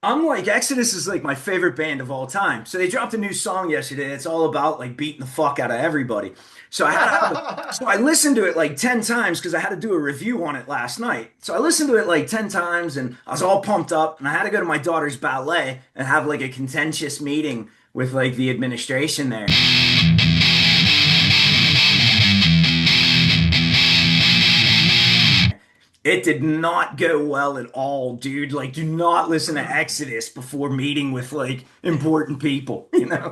I'm like, Exodus is like my favorite band of all time. So they dropped a new song yesterday. It's all about like beating the fuck out of everybody. So I listened to it like 10 times because I had to do a review on it last night. So I listened to it like 10 times and I was all pumped up and I had to go to my daughter's ballet and have like a contentious meeting with like the administration there. It did not go well at all, dude. Like, do not listen to Exodus before meeting with like important people, you know?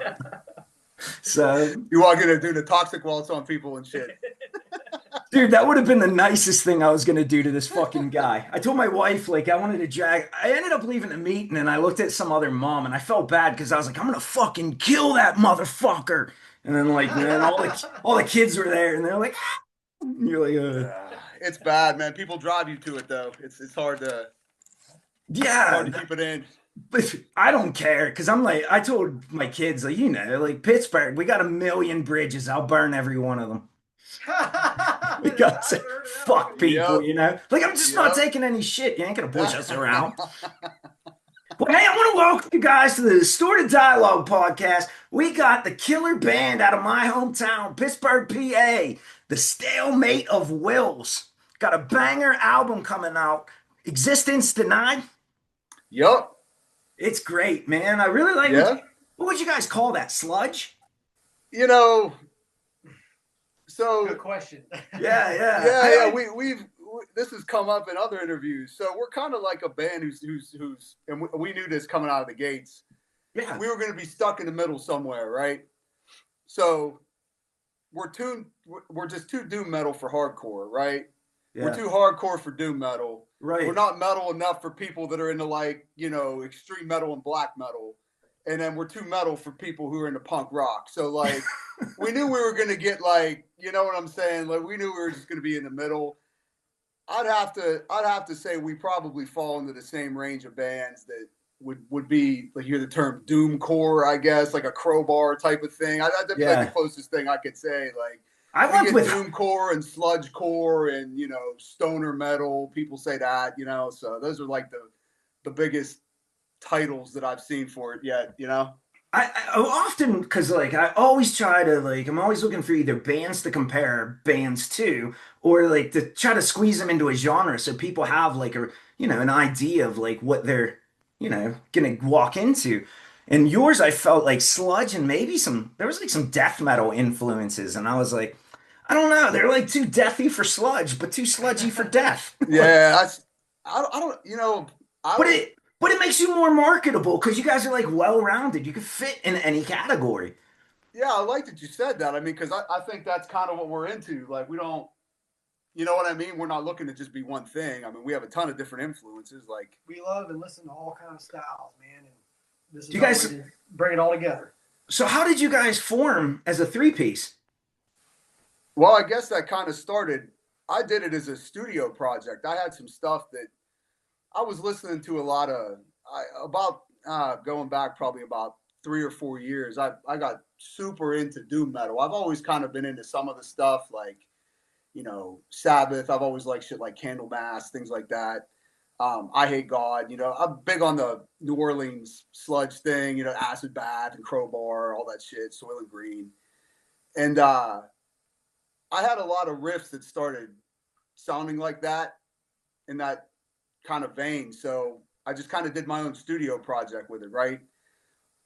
So, You are gonna do the toxic waltz on people and shit. dude, that would have been the nicest thing I was gonna do to this fucking guy. I told my wife, like, I wanted to drag. I ended up leaving the meeting and I looked at some other mom and I felt bad because I was like, I'm gonna fucking kill that motherfucker. And then, like, man, all the kids were there and they're like, and you're like, It's bad, man. People drive you to it though. It's hard yeah. to keep it in. But I don't care because I'm like, I told my kids, like, like Pittsburgh, we got a million bridges. I'll burn every one of them. We got to fuck people, Yep. Like, I'm just not Yep. taking any shit. You ain't gonna push us around. Well, hey, I want to welcome you guys to the Distorted Dialogue podcast. We got the killer band out of my hometown, Pittsburgh, PA, the Stalemate of Wills. Got a banger album coming out, Existence Denied. Yep. It's great, man. I really like what would you guys call that? Sludge? You know, so Good question. Yeah, yeah. yeah. We've this has come up in other interviews. So we're kind of like a band who's and we knew this coming out of the gates. Yeah. We were going to be stuck in the middle somewhere, right? So we're just too doom metal for hardcore, right? Yeah. We're too hardcore for doom metal. Right. We're not metal enough for people that are into like, extreme metal and black metal. And then we're too metal for people who are into punk rock. So like we knew we were gonna get like, you know what I'm saying? Like we knew we were just gonna be in the middle. I'd have to say we probably fall into the same range of bands that would be like, you hear the term doomcore, I guess, like a Crowbar type of thing. That'd be like the closest thing I could say. Like I we went get with doomcore and sludgecore and stoner metal. People say that, so those are like the biggest titles that I've seen for it yet. I often because like I always try to like I'm always looking for either bands to compare bands to or like to try to squeeze them into a genre so people have like an idea of like what they're gonna walk into. And yours I felt like sludge and maybe there was like some death metal influences and I was like I don't know, they're like too deathy for sludge but too sludgy for death. Yeah, I don't But it makes you more marketable because you guys are like well-rounded. You can fit in any category. Yeah, I like that you said that. I mean, because I think that's kind of what we're into. Like, we don't, you know what I mean? We're not looking to just be one thing. I mean, we have a ton of different influences. Like, We love and listen to all kind of styles, man. And this is Do you guys? how we bring it all together. So how did you guys form as a three-piece? well, I guess that kind of started. I did it as a studio project. I had some stuff that I was listening to a lot of going back probably about 3 or 4 years. I got super into doom metal. I've always kind of been into some of the stuff like, Sabbath. I've always liked shit like Candlemass, things like that. I Hate God. I'm big on the New Orleans sludge thing. Acid Bath and Crowbar, all that shit. Soil and Green, and I had a lot of riffs that started sounding like that in that kind of vein. So I just kind of did my own studio project with it, right?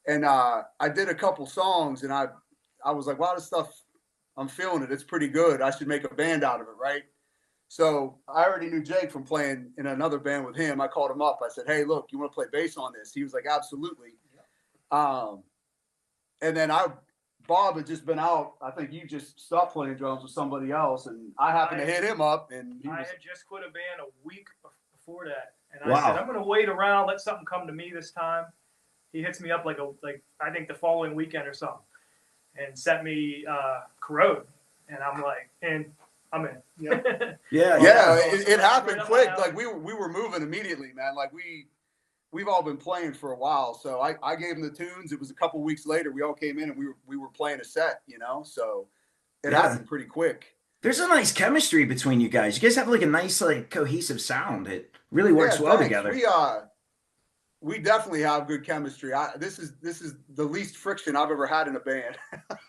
And I did a couple songs, and I was like, wow, this stuff, I'm feeling it. It's pretty good. I should make a band out of it, right? So I already knew Jake from playing in another band with him. I called him up. I said, hey, look, you want to play bass on this? He was like, absolutely. And then Bob had just been out. I think you just stopped playing drums with somebody else, and I happened to hit him up, and I had just quit a band a week before that, and Wow. I said I'm going to wait around, let something come to me this time. He hits me up like I think the following weekend or something, and sent me Corrode, and I'm like, and I'm in. Yeah. Yeah. It happened Right up quick. my alley. Like we were moving immediately, man. Like we've all been playing for a while. So I gave him the tunes. It was a couple weeks later. We all came in and we were playing a set, So it happened pretty quick. There's a nice chemistry between you guys. You guys have like a nice like cohesive sound. It really works well thanks. together. we definitely have good chemistry. This is the least friction I've ever had in a band.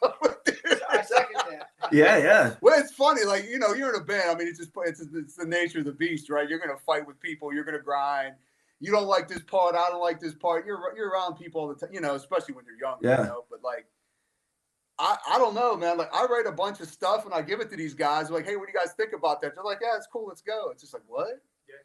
I second that. Yeah, yeah. Well, it's funny, like, you know, you're in a band. I mean, it's the nature of the beast, right? You're gonna fight with people. You're gonna grind. You don't like this part. I don't like this part. You're around people all the time, you know, especially when you're young. Yeah. You know, but like, I don't know, man. Like, I write a bunch of stuff and I give it to these guys. Like, hey, what do you guys think about that? They're like, yeah, it's cool. Let's go. It's just like, what?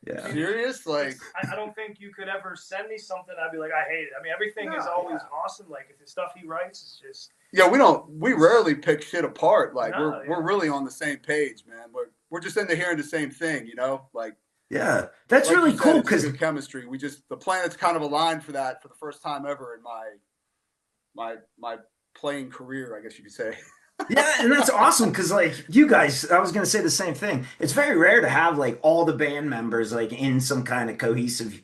Yeah. Serious? Like, I don't think you could ever send me something I'd be like, I hate it. I mean, everything is always awesome. Like, if the stuff he writes is just. yeah, we rarely pick shit apart. Like, No, we're really on the same page, man. We're just into hearing the same thing, you know? Like, Yeah. That's like really you said, cool it's because good chemistry. The planets kind of aligned for that for the first time ever in my playing career, I guess you could say. yeah, and that's awesome because like you guys, I was gonna say the same thing. It's very rare to have like all the band members like in some kind of cohesive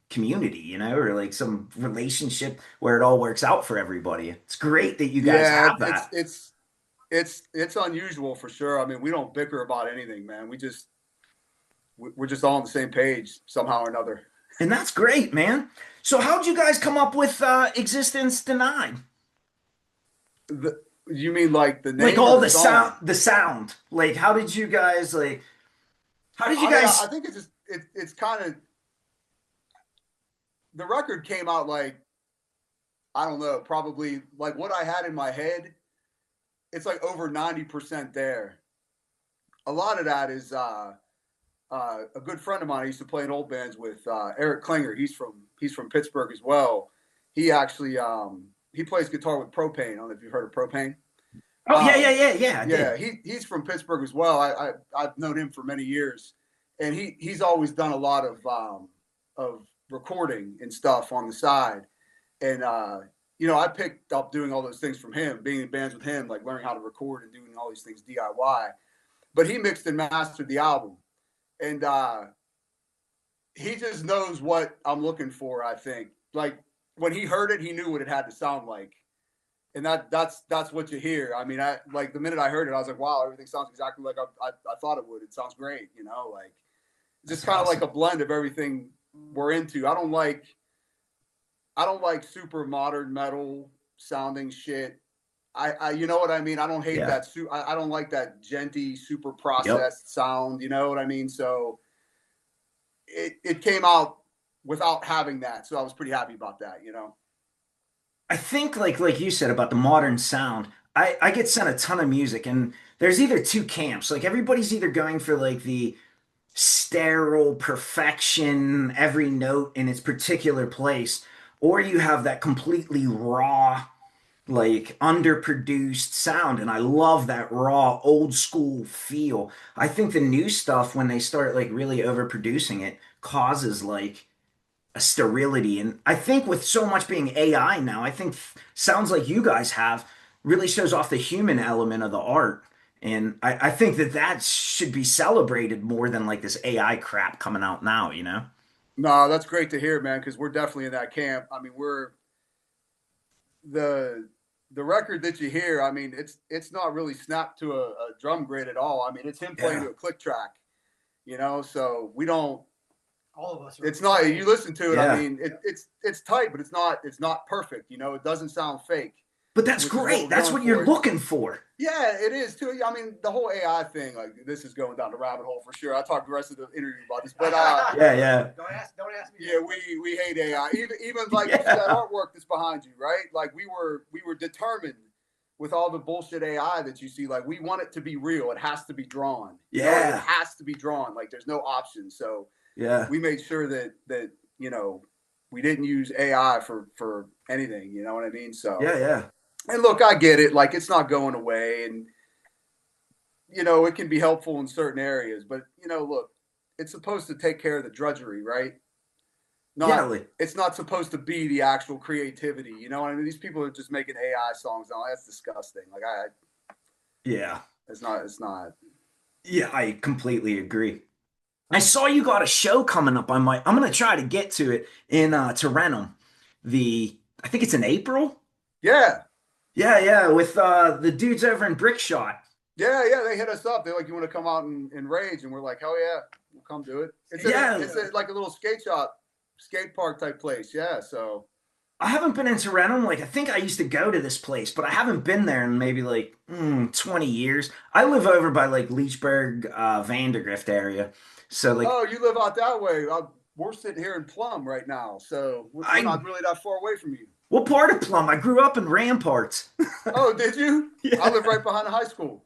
community, you know, or like some relationship where it all works out for everybody. It's great that you guys Yeah, have that. it's unusual for sure. I mean, we don't bicker about anything, man. We're just all on the same page somehow or another. And that's great, man. So how'd you guys come up with Existence Denied? You mean like the name? Like all or the song? sound. Like how did you guys like how did you I mean, guys I think it's kind of, the record came out like, I don't know, probably like what I had in my head. It's like over 90% there. A lot of that is a good friend of mine I used to play in old bands with, Eric Klinger. He's from Pittsburgh as well. He actually he plays guitar with Propane. I don't know if you've heard of Propane. Oh yeah. I Yeah, did. he's from Pittsburgh as well. I've known him for many years, and he's always done a lot of recording and stuff on the side. And you know, I picked up doing all those things from him, being in bands with him, like learning how to record and doing all these things DIY. But he mixed and mastered the album, and he just knows what I'm looking for. I think, like, when he heard it, he knew what it had to sound like. And that's what you hear. I mean, I like the minute I heard it, I was like, wow, everything sounds exactly like I thought it would. It sounds great, you know, like just kind of awesome. like a blend of everything we're into. I don't like super modern metal sounding shit. I you know what I mean? I don't hate that. I don't like that genty, super processed sound. You know what I mean? So it came out without having that. So I was pretty happy about that, you know? I think like you said about the modern sound, I get sent a ton of music and there's either two camps. Like everybody's either going for like the sterile perfection, every note in its particular place, or you have that completely raw, like underproduced sound. And I love that raw old school feel. I think the new stuff when they start like really overproducing it causes like a sterility. And I think with so much being AI now, I think sounds like you guys have really shows off the human element of the art. And I think that should be celebrated more than like this AI crap coming out now, you know? No, that's great to hear, man, because we're definitely in that camp. I mean, we're the record that you hear, I mean, it's not really snapped to a drum grid at all. I mean, it's him playing to a click track, you know, so we don't, All of us are. it's not, you listen to it, Yeah. I mean, it's tight, but it's not perfect, you know, it doesn't sound fake. But that's Which is what great. we're That's going what you're for. looking for. Yeah, it is too. I mean, the whole AI thing, like this is going down the rabbit hole for sure. I'll talk the rest of the interview about this, but Yeah. Don't ask me. yeah, we hate AI. Even like you see that artwork that's behind you, right? Like we were determined with all the bullshit AI that you see. Like we want it to be real. It has to be drawn. You know, Yeah. it has to be drawn. Like there's no option. So Yeah. we made sure that you know we didn't use AI for anything. You know what I mean? So Yeah. and look, I get it. Like it's not going away, and you know it can be helpful in certain areas. But you know, look, it's supposed to take care of the drudgery, right? It's not supposed to be the actual creativity. You know what I mean? These people are just making AI songs now. That's disgusting. Like Yeah. it's not. Yeah, I completely agree. I saw you got a show coming up. I'm gonna try to get to it in Tarentum. I think it's in April. Yeah. Yeah, with the dudes over in Brickshot. Yeah. They hit us up. They're like, "You want to come out and rage?" And we're like, "Hell yeah, we'll come do it." It's like a little skate shop skate park type place. Yeah. So I haven't been in Toronto. Like, I think I used to go to this place, but I haven't been there in maybe like 20 years. I live over by like Leechburg, Vandergrift area. So like oh, you live out that way. We're sitting here in Plum right now, so we're I not really that far away from you. what part of Plum? I grew up in Ramparts. Oh, did you? Yeah. I live right behind the high school.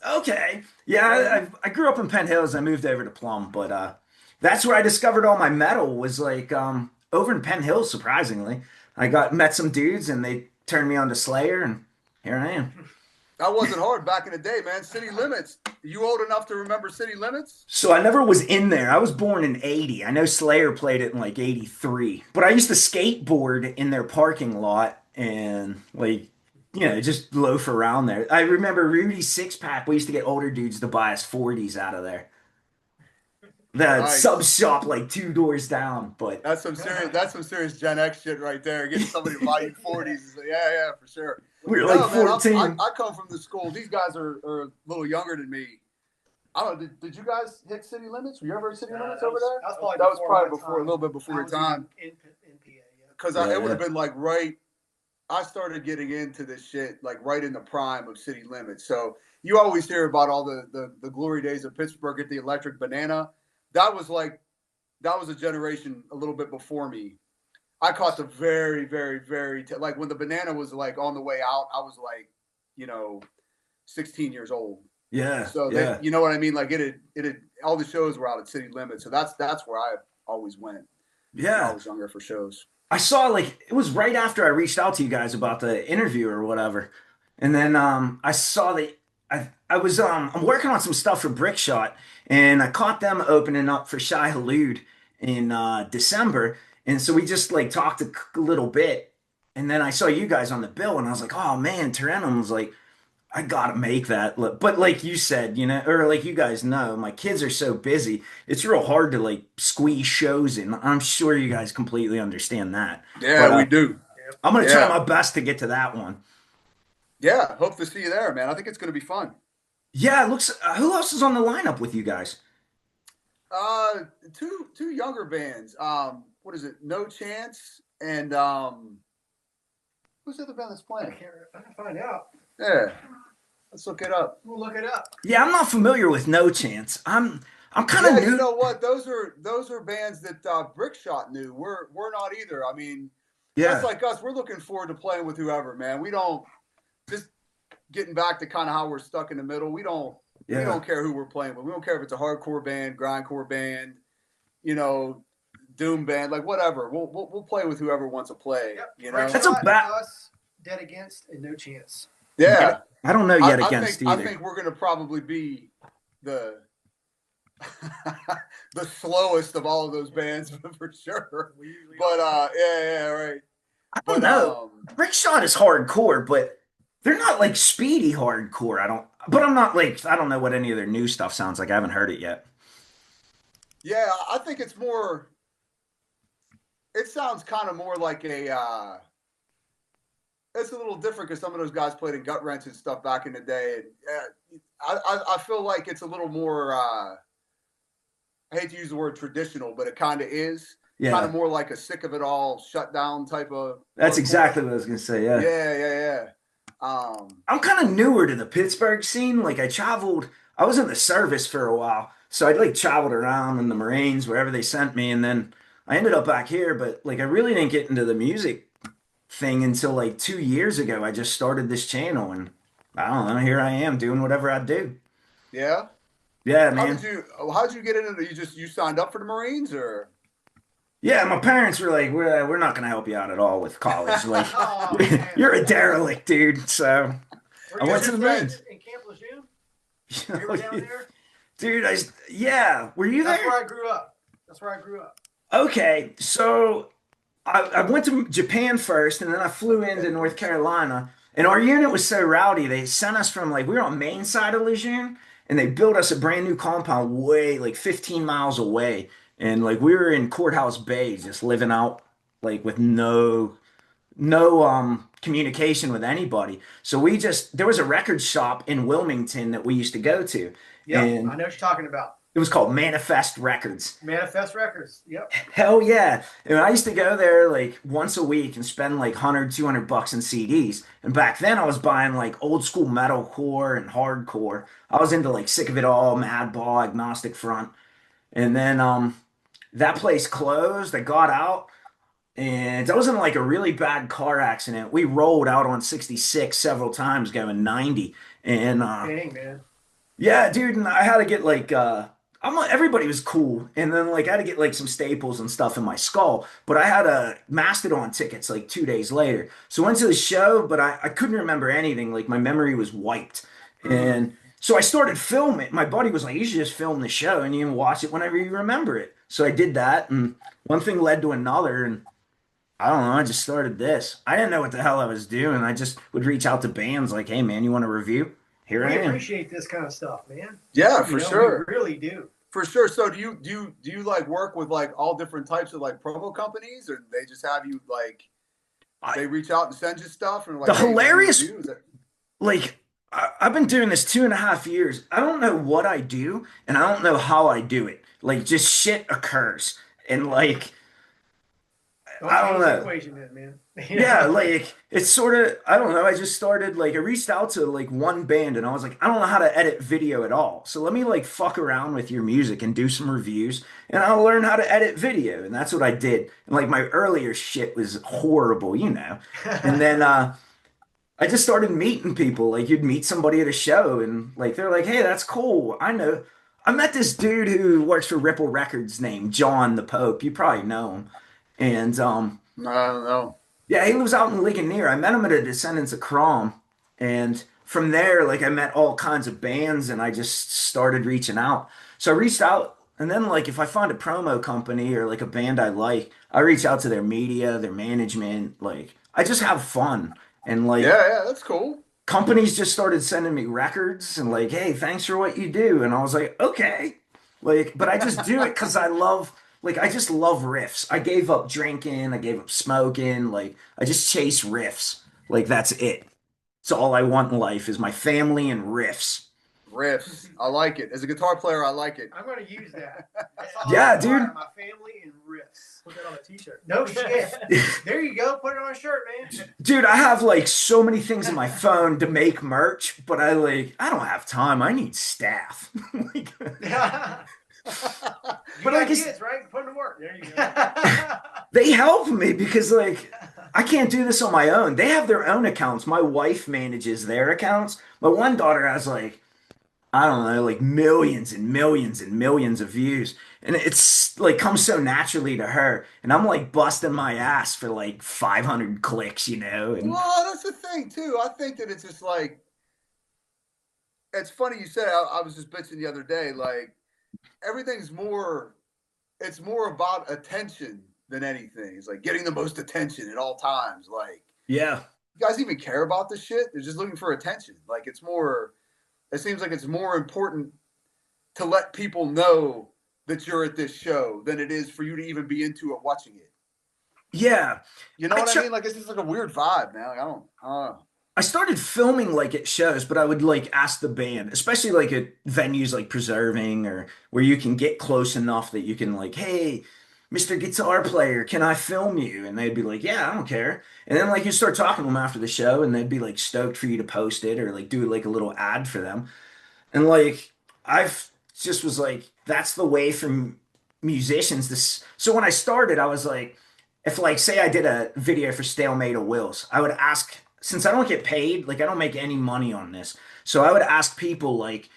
Okay. Yeah, Yeah. I grew up in Penn Hills. I moved over to Plum, but that's where I discovered all my metal was like over in Penn Hills, surprisingly. I got met some dudes and they turned me on to Slayer and here I am. That wasn't hard back in the day, man. City Limits. You old enough to remember City Limits? So I never was in there. I was born in 80. I know Slayer played it in like 83. But I used to skateboard in their parking lot and like just loaf around there. I remember Rudy's Six Pack. We used to get older dudes to buy us 40s out of there. The sub Nice. shop like two doors down, but That's some serious Gen X shit right there. Getting somebody to buy you 40s. Yeah, yeah, for sure. we were No, like man, 14. I come from the school. These guys are a little younger than me. I don't. Did you guys hit city limits? Were you ever at city limits over there? That was probably before a little bit before your time. In PA, yeah. Because Yeah, it would have yeah. been like right. I started getting into this shit like right in the prime of city limits. So you always hear about all the glory days of Pittsburgh at the Electric Banana. That was a generation a little bit before me. I caught the very, very, very like when the banana was like on the way out. I was like, 16 years old. Yeah, So yeah, you know what I mean? Like it had all the shows were out at city limits. So that's where I always went when I yeah. was younger for shows. I saw like it was right after I reached out to you guys about the interview or whatever. And then I saw that I was I'm working on some stuff for Brickshot and I caught them opening up for Shai Halud in December. And so we just like talked a little bit and then I saw you guys on the bill and I was like, "Oh man, Tarentum was like I gotta make that." But like you said, or like you guys know, my kids are so busy. It's real hard to like squeeze shows in. I'm sure you guys completely understand that. But Yeah, we do. I'm gonna try Yeah. my best to get to that one. Yeah. Hope to see you there, man. I think it's going to be fun. Yeah, it looks. Who else is on the lineup with you guys? Uh, two younger bands. What is it? No Chance and who's the other band that's I playing? can find out. Yeah, let's look it up. We'll look it up. Yeah, I'm not familiar with No Chance. I'm kind Yeah, of you new. know what? Those are bands that Brickshot knew. We're not either. I mean, that's Yeah, like us. We're looking forward to playing with whoever, man. We don't just getting back to kind of how we're stuck in the middle. We yeah. don't care who we're playing with. We don't care if it's a hardcore band, grindcore band, doom band, like whatever. We'll play with whoever wants to play. Yep. You know. That's a bat. Us, Dead Against, and No Chance. Yeah. I don't know yet I against think, I either. think we're gonna probably be the the slowest of all of those bands for sure. We usually But yeah, right. I But don't know. Rickshot is hardcore, but they're not like speedy hardcore. But I'm not like, I don't know what any of their new stuff sounds like. I haven't heard it yet. yeah, I think it's more. It sounds kind of more like a. It's a little different because some of those guys played in Gut Wrench and stuff back in the day. And I feel like it's a little more. I hate to use the word traditional, but it kind of is. Kind Yeah, of more like a sick of it all, shut down type of. that's hardcore. exactly what I was gonna say. Yeah. Yeah. I'm kind of newer to the Pittsburgh scene. Like I was in the service for a while. So I'd like traveled around in the Marines, wherever they sent me. And then I ended up back here, but like I really didn't get into the music thing until like 2 years ago. I just started this channel and I don't know, here I am doing whatever I do. Yeah. Yeah, How man. how'd you get into it? You signed up for the Marines or? Yeah, my parents were like, we're not gonna help you out at all with college. Like, Oh, man. you're a derelict, dude. So I went to the Marines. In Camp Lejeune? You were down there? Dude, yeah, were you That's there? where I grew up. That's where I grew up. Okay, so I went to Japan first, and then I flew into North Carolina. And our unit was so rowdy, they sent us from like we were on main side of Lejeune, and they built us a brand new compound way like 15 miles away. And like we were in Courthouse Bay, just living out like with no communication with anybody. So there was a record shop in Wilmington that we used to go to. Yep, I And know what you're talking about. It was called Manifest Records. Manifest Records. Yep. Hell yeah. And I used to go there like once a week and spend like 100, 200 bucks in CDs. And back then I was buying like old school metalcore and hardcore. I was into like Sick of It All, Madball, Agnostic Front. And then that place closed. I got out and I was in like a really bad car accident. We rolled out on 66 several times going 90. And Dang, man. yeah, dude, and I had to get like I'm like everybody was cool, and then like I had to get like some staples and stuff in my skull, but I had a Mastodon tickets like 2 days later. So I went to the show, but I couldn't remember anything. Like my memory was wiped. And so I started filming. My buddy was like, "You should just film the show and you can watch it whenever you remember it." So I did that, and one thing led to another, and I don't know, I just started this. I didn't know what the hell I was doing. I just would reach out to bands like, "Hey man, you want a review?" Here I We am. appreciate this kind of stuff, man. Yeah, You for know, sure. we really do. For sure. So do you like work with like all different types of like promo companies, or they just have you like I, they reach out and send you stuff and like the hey, what do you hilarious do? Is that- like I've been doing this 2.5 years. I don't know what I do, and I don't know how I do it. Like just shit occurs, and like Don't I don't change the know. equation then, man. Yeah, like it's sort of I don't know. I just started like I reached out to like one band, and I was like, I don't know how to edit video at all. So let me like fuck around with your music and do some reviews, and I'll learn how to edit video, and that's what I did. And like my earlier shit was horrible, you know. And then I just started meeting people. Like you'd meet somebody at a show and like they're like, "Hey, that's cool. I know." I met this dude who works for Ripple Records named John the Pope. You probably know him. And I don't know. yeah, he lives out in Ligonier. I met him at a Descendants of Crom. And from there, like I met all kinds of bands and I just started reaching out. So I reached out and then like if I find a promo company or like a band I like, I reach out to their media, their management, like I just have fun. And like Yeah, that's cool. companies just started sending me records and like, hey, thanks for what you do. And I was like, okay. Like, but I just do it because I love, like, I just love riffs. I gave up drinking, I gave up smoking, like, I just chase riffs. Like, that's it. It's all I want in life is my family and riffs. Riffs. I like it. As a guitar player, I like it. I'm going to use that. That's all Yeah, I require, dude. My family and riffs. Put that on a t-shirt. No shit. There you go. Put it on a shirt, man. Dude, I have like so many things in my phone to make merch, but I don't have time. I need staff. Like, You But got like it's- kids, right? Put them to work. There you go. they help me because like I can't do this on my own. They have their own accounts. My wife manages their accounts. My one daughter has like I don't know, like millions and millions and millions of views. And it's like comes so naturally to her. And I'm like busting my ass for like 500 clicks, you know? And Well, that's the thing too. I think that it's just like it's funny you said. I was just bitching the other day. Like everything's more. It's more about attention than anything. It's like getting the most attention at all times. Like yeah. you guys even care about this shit? They're just looking for attention. Like it's more. It seems like it's more important to let people know that you're at this show than it is for you to even be into it watching it. Yeah. You know I what tr- I mean? Like it's just like a weird vibe, man. Like I don't know. I started filming like at shows, but I would like ask the band, especially like at venues like Preserving or where you can get close enough that you can like, hey, Mr. Guitar Player, can I film you? And they'd be like, yeah, I don't care. And then like you start talking to them after the show and they'd be like stoked for you to post it or like do like a little ad for them. And like I've just was like, that's the way for musicians. This so when I started, I was like, if like say I did a video for Stalemate of Wills, I would ask since I don't get paid, like I don't make any money on this, so I would ask people like,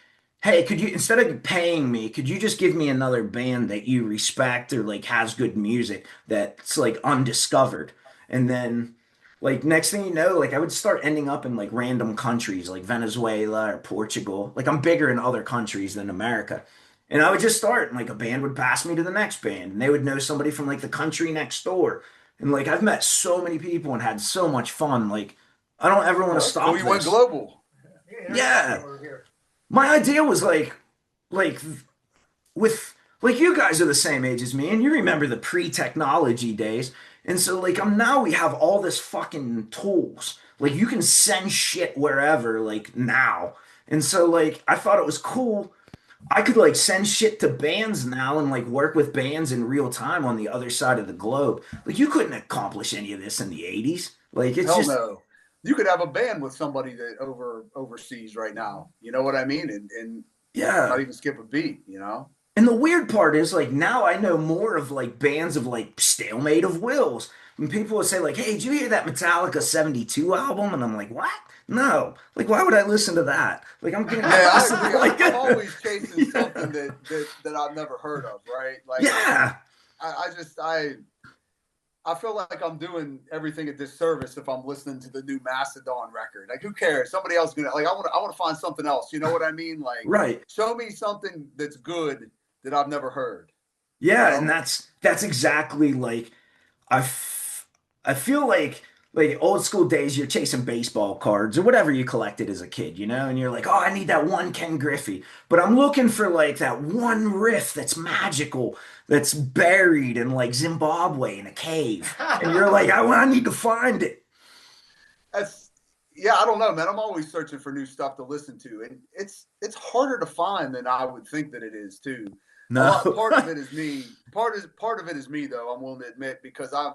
hey, could you instead of paying me, could you just give me another band that you respect or like has good music that's like undiscovered? And then like next thing you know, like I would start ending up in like random countries like Venezuela or Portugal. Like I'm bigger in other countries than America. And I would just start and like a band would pass me to the next band and they would know somebody from like the country next door. And like I've met so many people and had so much fun. Like I don't ever want to Well, stop cool. You went this. global. Yeah. Over here. My idea was like with like you guys are the same age as me and you remember the pre-technology days. And so like I'm now we have all this fucking tools. Like you can send shit wherever like now. And so like I thought it was cool. I could like send shit to bands now and like work with bands in real time on the other side of the globe. Like you couldn't accomplish any of this in the 80s. Like it's Hell just no. You could have a band with somebody that overseas right now. You know what I mean? And not yeah. even skip a beat. You know. And the weird part is like now I know more of like bands of like Stalemate of Wills. When people will say like, "Hey, did you hear that Metallica 72 album?" And I'm like, "What? No. Like why would I listen to that?" Like I'm getting Yeah, I listen to agree. like I'm always chasing yeah. something that I've never heard of. Right? Like Yeah. I feel like I'm doing everything a disservice if I'm listening to the new Mastodon record. Like, who cares? Somebody else gonna like. I want to find something else. You know what I mean? Like, Right. show me something that's good that I've never heard. You Yeah, and know? that's exactly like I feel like old school days you're chasing baseball cards or whatever you collected as a kid, you know, and you're like, "Oh, I need that one Ken Griffey." But I'm looking for like that one riff that's magical, that's buried in like Zimbabwe in a cave. And you're like, I need to find it." That's yeah. I don't know, man. I'm always searching for new stuff to listen to, and it's harder to find than I would think that it is too. A lot No. part of it is me. Part of it is me though. I'm willing to admit because I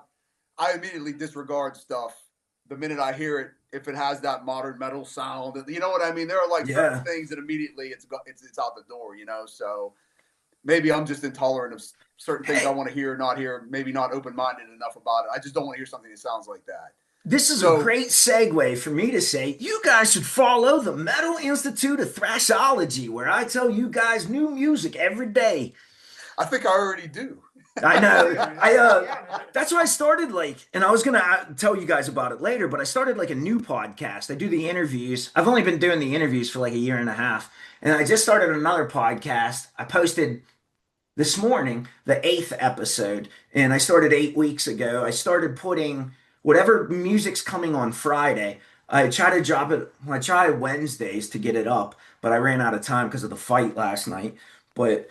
immediately disregard stuff the minute I hear it if it has that modern metal sound. You know what I mean? There are like certain Yeah. things that immediately it's out the door. You know, so maybe I'm just intolerant of certain things I Hey, want to hear, or not hear. Maybe not open minded enough about it. I just don't want to hear something that sounds like that. this is a So great segue for me to say you guys should follow the Metal Institute of Thrashology, where I tell you guys new music every day. I think I already do. I know. Yeah, man. That's why I started like, and I was gonna tell you guys about it later, but I started like a new podcast. I do the interviews. I've only been doing the interviews for like a year and a half, and I just started another podcast. I posted this morning the eighth episode, and I started 8 weeks ago. I started putting whatever music's coming on Friday. I try to drop it. I try Wednesdays to get it up, but I ran out of time because of the fight last night. But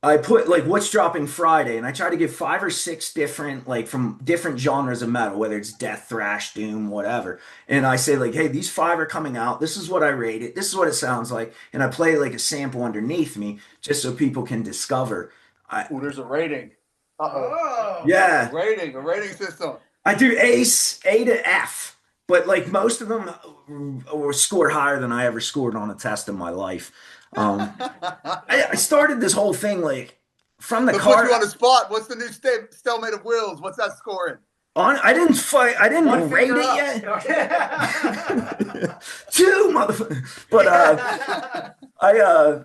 I put like what's dropping Friday, and I try to give 5 or 6 different, like from different genres of metal, whether it's death, thrash, doom, whatever. And I say like, hey, these 5 are coming out. This is what I rate it. This is what it sounds like, and I play like a sample underneath me just so people can discover. I Oh, there's a rating. Uh oh. Oh. yeah, A rating system. I do A to F, but like most of them will score higher than I ever scored on a test in my life. Um, I started this whole thing like from the Let's put you car. on the spot. What's the new Stalemate of Wills? What's that scoring? I didn't fight. I One didn't rate finger it up. yet. Okay. Two motherfucker. But I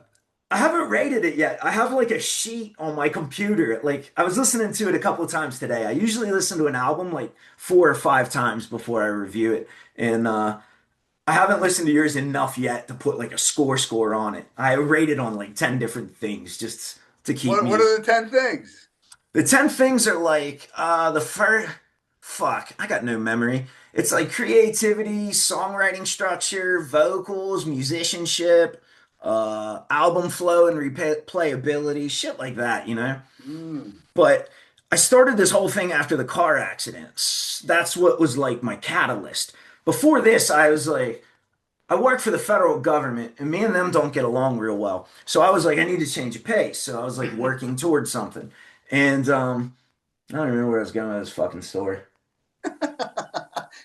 I haven't rated it yet. I have like a sheet on my computer. Like I was listening to it a couple of times today. I usually listen to an album like 4 or 5 times before I review it, and I haven't listened to yours enough yet to put like a score on it. I rate it on like 10 different things just to keep What me. are the 10 things? The 10 things are like the first fuck, I got no memory. It's like creativity, songwriting structure, vocals, musicianship, album flow and replayability, shit like that, you know? Mm. But I started this whole thing after the car accidents. That's what was like my catalyst. Before this, I was like, I work for the federal government and me and them don't get along real well. So I was like, I need to change a pace. So I was like working towards something. And I don't remember where I was going with this fucking story.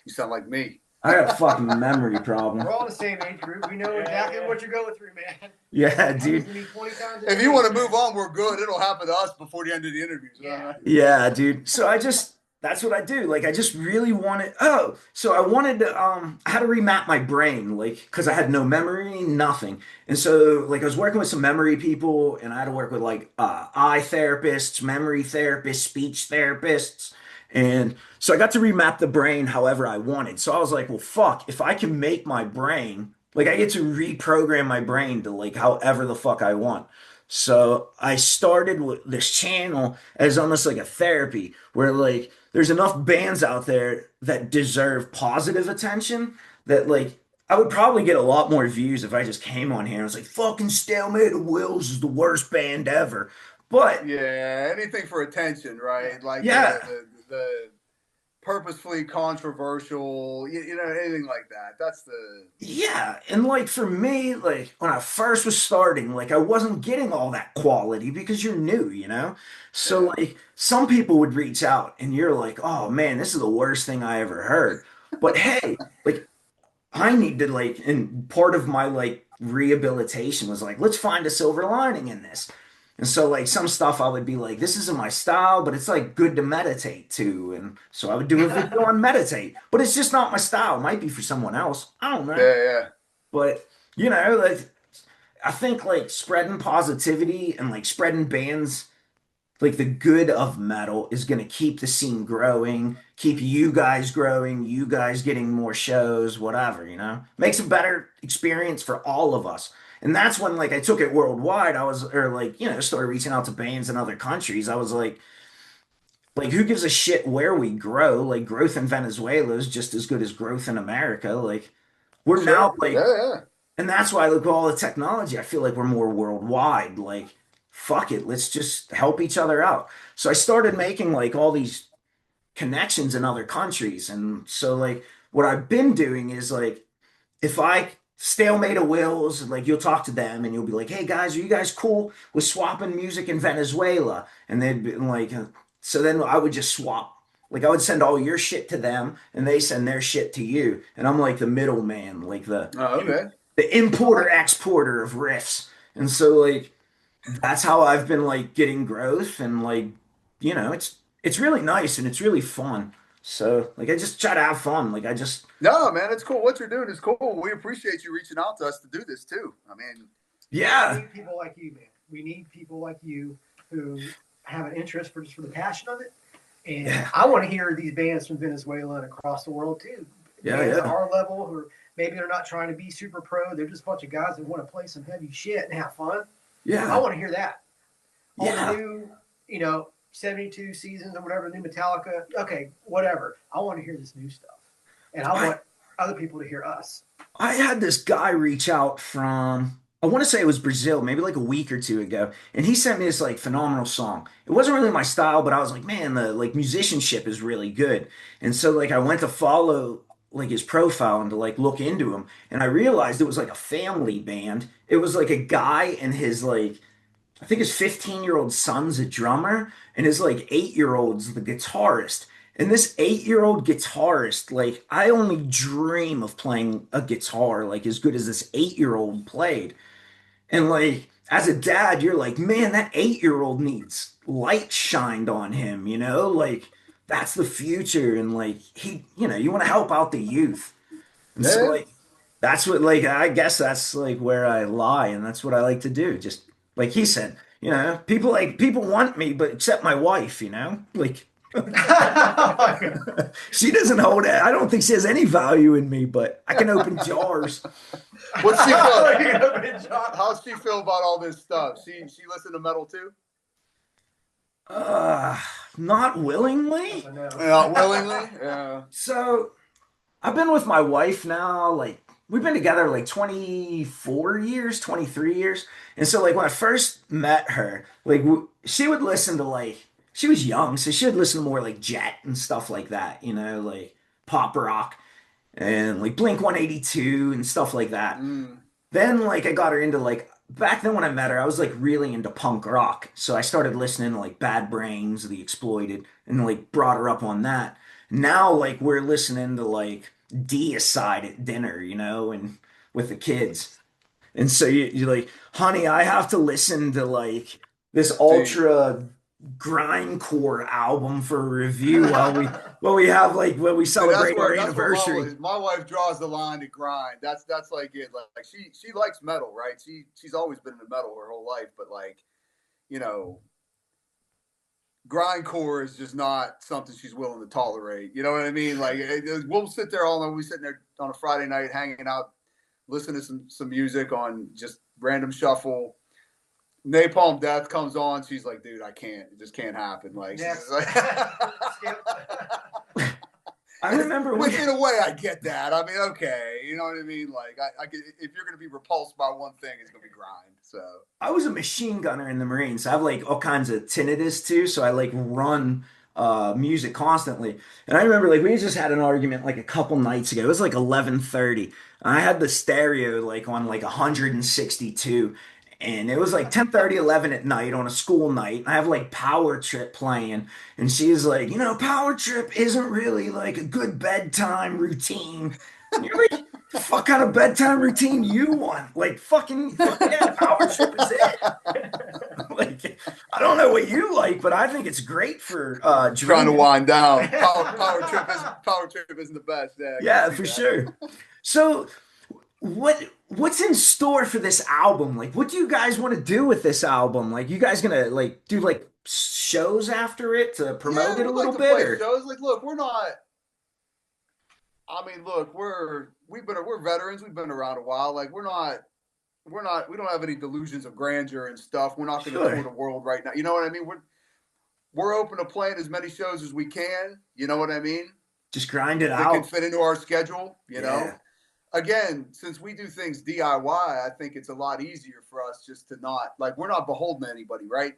You sound like me. I got a fucking memory problem. We're all in the same age group. We know exactly what you're going through, man. Yeah, I dude. listen to me 20 times a If day, you want to man. move on, we're good. It'll happen to us before the end of the interview. Yeah. Yeah, dude. So that's what I do. Like I just really wanted so I wanted to I had to remap my brain like because I had no memory, nothing. And so like I was working with some memory people and I had to work with like eye therapists, memory therapists, speech therapists. And so I got to remap the brain however I wanted. So I was like, well, fuck, if I can make my brain, like I get to reprogram my brain to like however the fuck I want. So I started with this channel as almost like a therapy where like there's enough bands out there that deserve positive attention that like I would probably get a lot more views if I just came on here and was like, fucking Stalemate of Wills is the worst band ever. But Yeah, anything for attention, right? Like yeah, the purposefully controversial, anything like that. That's the Yeah, and like for me, like when I first was starting, like I wasn't getting all that quality because you're new, you know? So yeah. like some people would reach out and you're like, "Oh man, this is the worst thing I ever heard." But hey, like I need to like, and part of my like rehabilitation was like, let's find a silver lining in this. And so like some stuff I would be like, this isn't my style, but it's like good to meditate to. And so I would do a video on meditate, but it's just not my style. It might be for someone else. I don't know. Yeah. But you know, like I think like spreading positivity and like spreading bands like the good of metal is going to keep the scene growing, keep you guys growing, you guys getting more shows, whatever, you know? Makes a better experience for all of us. And that's when like I took it worldwide. I was or like, you know, started reaching out to bands in other countries. I was like who gives a shit where we grow? Like growth in Venezuela is just as good as growth in America. Like we're now Sure. like Yeah. and that's why, look, all the technology, I feel like we're more worldwide. Like, fuck it, let's just help each other out. So I started making like all these connections in other countries. And so, like, what I've been doing is like, if I Stalemate of Wills, like, you'll talk to them and you'll be like, hey guys, are you guys cool with swapping music in Venezuela? And they'd be like, so then I would just swap. Like, I would send all your shit to them and they send their shit to you. And I'm like the middleman, like Oh, okay. the importer exporter of riffs. And so like that's how I've been like getting growth and like you know it's really nice and it's really fun. So like I just try to have fun. Like I just No, man, it's cool. What you're doing is cool. We appreciate you reaching out to us to do this too. I mean, We yeah. need people like you, man. We need people like you who have an interest for the passion of it. And Yeah. I want to hear these bands from Venezuela and across the world too. Yeah, Bands at yeah. our level who maybe they're not trying to be super pro. They're just a bunch of guys that want to play some heavy shit and have fun. I Yeah. want to hear that. All Yeah. the new, 72 seasons or whatever, new Metallica. Okay, whatever. I want to hear this new stuff. And I want other people to hear us. I had this guy reach out from, I want to say it was Brazil, maybe like a week or two ago, and he sent me this like phenomenal song. It wasn't really my style, but I was like, man, the like musicianship is really good. And so like I went to follow like his profile and to like look into him, and I realized it was like a family band. It was like a guy and his like I think his 15-year-old son's a drummer and his like 8-year-old's the guitarist. And this 8-year-old guitarist, like I only dream of playing a guitar like as good as this 8-year-old played. And like as a dad, you're like, man, that 8-year-old needs light shined on him, you know? Like that's the future. And like you want to help out the youth. And so yeah. like that's what like I guess that's like where I lie and that's what I like to do. Just like he said, people want me, but except my wife, you know? Like she doesn't hold it. I don't think she has any value in me, but I can open jars. What's she You're feel? gonna open a jar. How's she feel about all this stuff? She listen to metal too? Uh, Not willingly. I know. Yeah, willingly. Yeah. So I've been with my wife now, like we've been together like 24 years, 23 years. And so like when I first met her, like she would listen to like she was young, so she would listen to more like Jet and stuff like that, you know, like pop rock and like Blink 182 and stuff like that. Mm. Then like I got her into like back then when I met her, I was like really into punk rock. So I started listening to like Bad Brains, The Exploited, and like brought her up on that. Now like we're listening to like Deicide at dinner, you know, and with the kids. And so you're like, honey, I have to listen to like this Dude. ultra grindcore album for review while we have like when we See, celebrate our that's where anniversary. my wife draws the line to grind. That's like it. Like she likes metal, right? She's always been into metal her whole life, but like, you know, grindcore is just not something she's willing to tolerate. You know what I mean? Like we'll sit there all night. We sitting there on a Friday night hanging out, listening to some music on just random shuffle. Napalm Death comes on. She's like, dude, I can't. It just can't happen. Like, she's Next. just like I remember which in a way I get that. I mean, okay, you know what I mean? Like, I get, if you're gonna be repulsed by one thing, it's gonna be grind. So I was a machine gunner in the Marines. I have like all kinds of tinnitus too, so I like run music constantly. And I remember like we just had an argument like a couple nights ago. It was like 11:30. I had the stereo like on like 162. And it was like 10:30, 11 at night on a school night. I have like Power Trip playing. And she's like, Power Trip isn't really like a good bedtime routine. And you're like, the fuck kind of bedtime routine you want? Like fucking, yeah, Power Trip is it. Like, I don't know what you like, but I think it's great for Trying to dreaming. wind down. Power trip isn't the best. Yeah, I can Yeah, see for that. sure. So, what's in store for this album? Like, what do you guys want to do with this album? Like, you guys gonna like do like shows after it to promote Yeah, it a we'd like little to bit, play or shows. Like, look, we're not. I mean, look, we're veterans. We've been around a while. Like, we don't have any delusions of grandeur and stuff. We're not going to tour sure, the world right now. You know what I mean? We're open to playing as many shows as we can. You know what I mean? just grind it That can out? fit into our schedule. You know. Yeah, Again, since we do things DIY, I think it's a lot easier for us just to not like we're not beholden to anybody, right?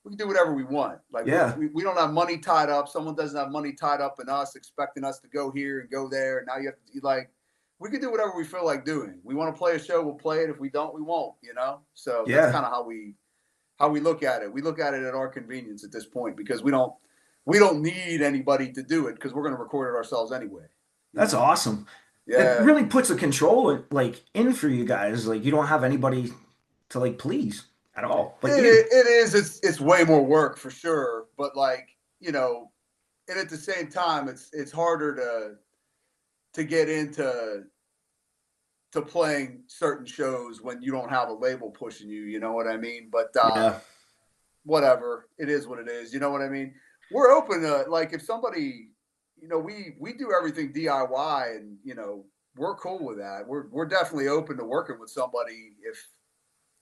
We can do whatever we want. Like yeah, we don't have money tied up. Someone doesn't have money tied up in us, expecting us to go here and go there. And now you have to like we can do whatever we feel like doing. We want to play a show, we'll play it. If we don't, we won't. You know. So that's yeah. kind of how we look at it. We look at it at our convenience at this point because we don't need anybody to do it because we're going to record it ourselves anyway. You That's know. awesome. It Yeah. really puts the control like in for you guys. Like, you don't have anybody to like please at all, but you. It is. It's way more work for sure. But like and at the same time, it's harder to get into to playing certain shows when you don't have a label pushing you. You know what I mean? But Yeah, whatever. It is what it is. You know what I mean? We're open to like if somebody, we do everything DIY, and we're cool with that. We're definitely open to working with somebody if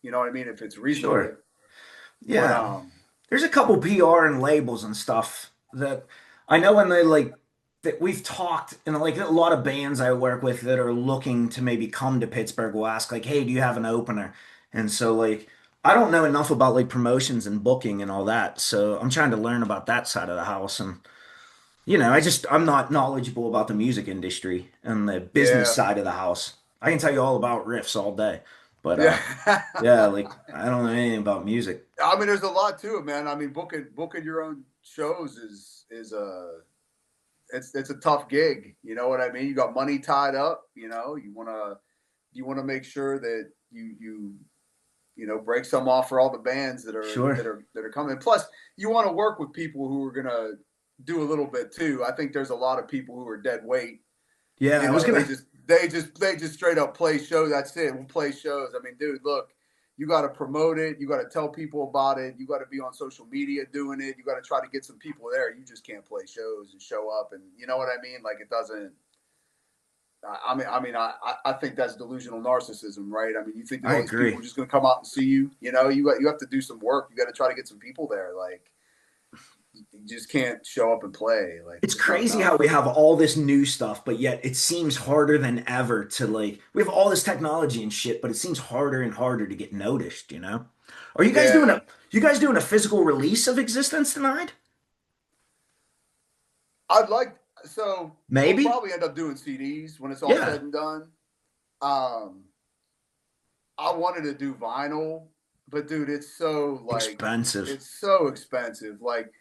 you know what I mean if it's reasonable. sure. But Yeah. There's a couple PR and labels and stuff that I know when they like that we've talked and like a lot of bands I work with that are looking to maybe come to Pittsburgh will ask like, "Hey, do you have an opener?" And so like I don't know enough about like promotions and booking and all that. So I'm trying to learn about that side of the house and I'm not knowledgeable about the music industry and the business yeah, side of the house. I can tell you all about riffs all day, but yeah. yeah, like I don't know anything about music. I mean, there's a lot to it, man. I mean, booking your own shows is a it's a tough gig. You know what I mean? You got money tied up. You wanna make sure that you break some off for all the bands that are Sure. that are that are coming. Plus, you want to work with people who are gonna do a little bit too. I think there's a lot of people who are dead weight. Yeah, I was They gonna. just straight up play shows. That's it. We'll play shows. I mean, dude, look, you got to promote it. You got to tell people about it. You got to be on social media doing it. You got to try to get some people there. You just can't play shows and show up. And you know what I mean? Like it doesn't. I think that's delusional narcissism, right? I mean, you think that I all these people agree. are just going to come out and see you? You have to do some work. You got to try to get some people there. Like you just can't show up and play. Like It's it's not crazy how enough. we have all this new stuff, but yet it seems harder than ever to like. We have all this technology and shit, but it seems harder and harder to get noticed. Are you guys doing Yeah, a physical release of Existence Denied? I'd like so we'll Maybe. probably end up doing CDs when it's all Yeah. said and done. Um, I wanted to do vinyl, but dude, Expensive. it's so expensive. Like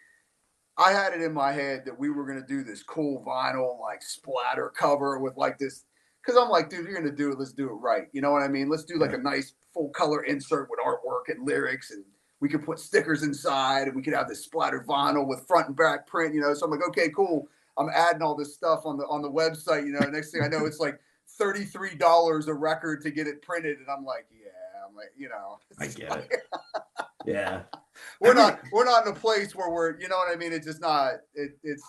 I had it in my head that we were gonna do this cool vinyl like splatter cover with like this because I'm like, dude, you're gonna do it. Let's do it right. You know what I mean? Let's do like Yeah. a nice full color insert with artwork and lyrics, and we could put stickers inside, and we could have this splattered vinyl with front and back print. So I'm like, okay, cool. I'm adding all this stuff on the website. Next thing I know, it's like $33 a record to get it printed, and I'm like, yeah. I'm like, I it's get it. like, Yeah. we're Every not we're not in a place where we're you know what I mean. It's just not. It's.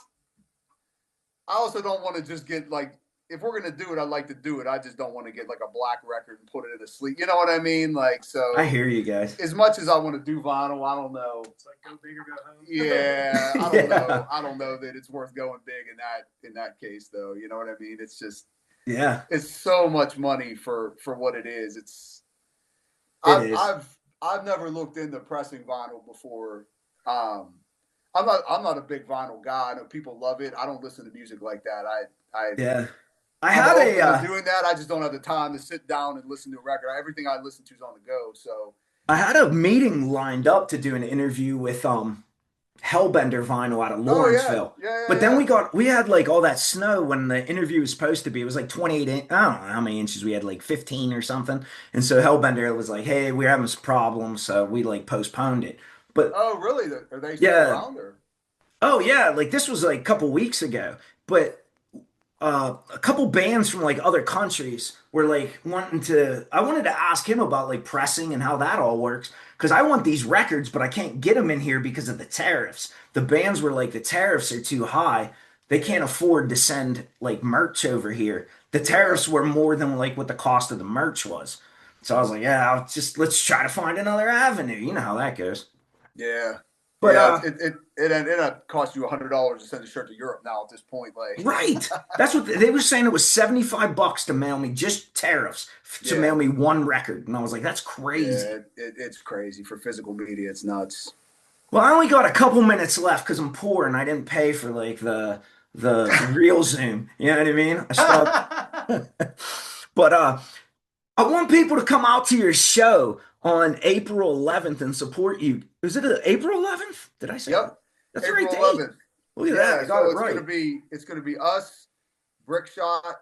I also don't want to just get like if we're gonna do it, I'd like to do it. I just don't want to get like a black record and put it in a sleep. You know what I mean? Like I so. hear you guys. As much as I want to do vinyl, I don't know. It's like go big or go home. Yeah, I don't know. Yeah. I don't know that it's worth going big in that case, though. You know what I mean? It's just Yeah. it's so much money for what it is. It's It I've is. I've I've never looked into pressing vinyl before. Um, I'm not a big vinyl guy. I know people love it. I don't listen to music like that. Yeah. I I'm had open to a doing that. I just don't have the time to sit down and listen to a record. Everything I listen to is on the go. So I had a meeting lined up to do an interview with Hellbender Vinyl out of oh yeah, Lawrenceville. yeah, But yeah, then yeah. we had like all that snow when the interview was supposed to be. It was like 28 I don't know how many inches we had, like 15 or something. And so Hellbender was like, "Hey, we're having some problems," so we like postponed it. But Oh really? Are they still yeah, around or? oh yeah, like this was like a couple weeks ago. But a couple bands from like other countries were like wanting to. I wanted to ask him about like pressing and how that all works because I want these records, but I can't get them in here because of the tariffs. The bands were like, the tariffs are too high. They can't afford to send like merch over here. The Yeah, tariffs were more than like what the cost of the merch was. So I was like, yeah, let's try to find another avenue. You know how that goes. yeah, But yeah. It cost you $100 to send a shirt to Europe now at this point. Like, right. That's what they were saying. It was 75 bucks to mail me, just tariffs to yeah, mail me one record. And I was like, that's crazy. yeah. It's crazy for physical media. It's nuts. Well, I only got a couple minutes left because I'm poor and I didn't pay for like the real Zoom. You know what I mean? I still but I want people to come out to your show on April 11th and support you. Is it April 11th? Did I say that? Yep, That's the right April date. 11th. Look at that. Yeah, I got so it right. it's gonna be us, Brickshot,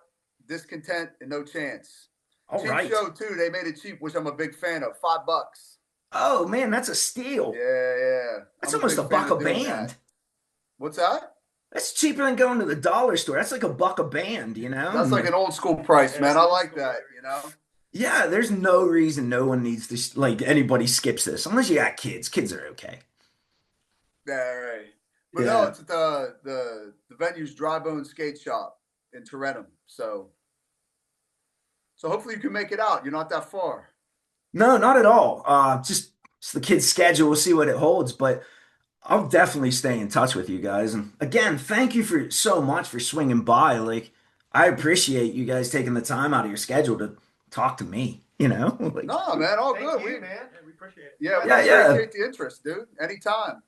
Discontent, and No Chance. All Cheap right. show too. They made it cheap, which I'm a big fan of. $5. Oh man, that's a steal. Yeah, yeah. That's I'm a almost a big fan buck a of doing that. band. What's that? That's cheaper than going to the dollar store. That's like a buck a band, you know? That's And like an old school price, Yeah, man. it's I old like school that. right You know. yeah, there's no reason no one needs to, like, anybody skips this. Unless you got kids. Kids are okay. Yeah, right. But no, Yeah. it's at the venue's Dry Bone Skate Shop in Tarentum. So hopefully you can make it out. You're not that far. No, not at all. Just it's the kid's schedule. We'll see what it holds, but I'll definitely stay in touch with you guys. And again, thank you for so much for swinging by. Like, I appreciate you guys taking the time out of your schedule to talk to me, you know? Like, No, man, all Thank good. you, man. Yeah, we appreciate it. Yeah, we yeah, yeah. appreciate the interest, dude. Anytime.